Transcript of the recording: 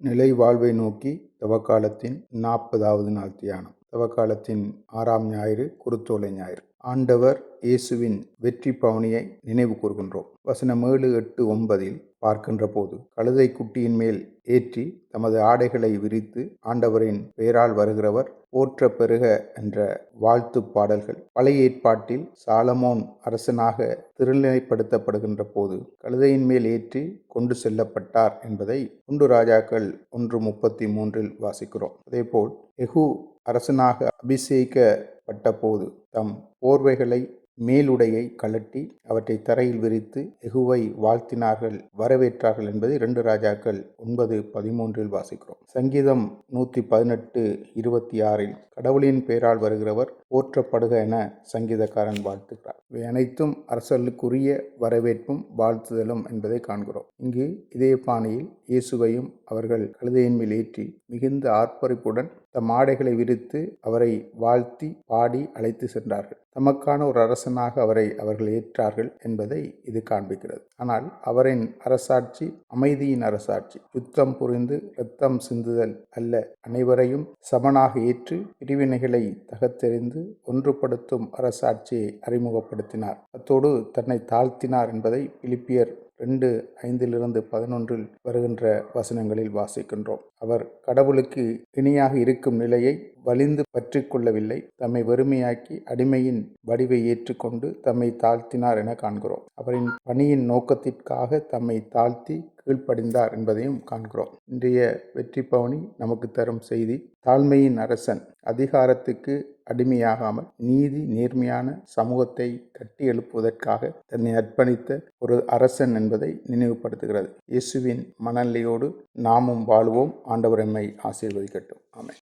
நிலை வாழ்வை நோக்கி தவக்காலத்தின் 40வது நாள் தியானம். தவக்காலத்தின் 6ஆம் ஞாயிறு குருத்தோலை ஞாயிறு. ஆண்டவர் இயேசுவின் வெற்றி பவனியை நினைவு கூர்கின்றோம். வசனம் 7, 8, 9 பார்க்கின்ற போது கழுதை குட்டியின் மேல் ஏற்றி தமது ஆடைகளை விரித்து ஆண்டவரின் பெயரால் வருகிறவர் போற்ற பெருக என்ற வாழ்த்து பாடல்கள். பழைய ஏற்பாட்டில் சாலமோன் அரசனாக திருநிலைப்படுத்தப்படுகின்ற போது கழுதையின் மேல் ஏற்றி கொண்டு செல்லப்பட்டார் என்பதை 1 ராஜாக்கள் 1:33 வாசிக்கிறோம். அதேபோல் யெகூ அரசனாக அபிஷேகிக்கப்பட்ட போது தம் போர்வைகளை மேலுடையை கழட்டி அவற்றை தரையில் விரித்து யெகூவை வாழ்த்தினார்கள், வரவேற்றார்கள் என்பதை 2 ராஜாக்கள் 9:13 வாசிக்கிறோம். சங்கீதம் 118:26 கடவுளின் பெயரால் வருகிறவர் போற்றப்படுக என சங்கீதக்காரன் வாழ்த்துகிறார். இவை அனைத்தும் அரசர்களுக்குரிய வரவேற்பும் வாழ்த்துதலும் என்பதை காண்கிறோம். இங்கு இதே பாணியில் இயேசுவையும் அவர்கள் கழுதையின் மேல் ஏற்றி மிகுந்த ஆர்ப்பரிப்புடன் தம் ஆடைகளை விரித்து அவரை வாழ்த்தி பாடி அழைத்து சென்றார்கள். தமக்கான ஒரு அரசனாக அவர்கள் ஏற்றார்கள் என்பதை இது காண்பிக்கிறது. ஆனால் அவரின் அரசாட்சி அமைதியின் அரசாட்சி, யுத்தம் புரிந்து இரத்தம் சிந்துதல் அல்ல. அனைவரையும் சமனாக ஏற்று பிரிவினைகளை தகர்த்தெறிந்து ஒன்றுபடுத்தும் அரசாட்சியை அறிமுகப்படுத்தினார். அத்தோடு தன்னை தாழ்த்தினார் என்பதை பிலிப்பியர் 2:5-11 வருகின்ற வசனங்களில் வாசிக்கின்றோம். அவர் கடவுளுக்கு இணையாக இருக்கும் நிலையை வலிந்து பற்றி கொள்ளவில்லை. தம்மை வெறுமையாக்கி அடிமையின் வடிவை ஏற்றுக்கொண்டு தம்மை தாழ்த்தினார் என காண்கிறோம். அவரின் பணியின் நோக்கத்திற்காக தம்மை தாழ்த்தி கீழ்ப்படிந்தார் என்பதையும் காண்கிறோம். இன்றைய வெற்றி பவனி நமக்கு தரும் செய்தி, தாழ்மையின் அரசன் அதிகாரத்துக்கு அடிமையாகாமல் நீதி நேர்மையான சமூகத்தை கட்டி எழுப்புவதற்காக தன்னை அர்ப்பணித்த ஒரு அரசன் என்பதை நினைவுபடுத்துகிறது. இயேசுவின் மனநிலையோடு நாமும் வாழுவோம். ஆண்டவர் எம்மை ஆசீர்வதிக்கட்டும். ஆமென்.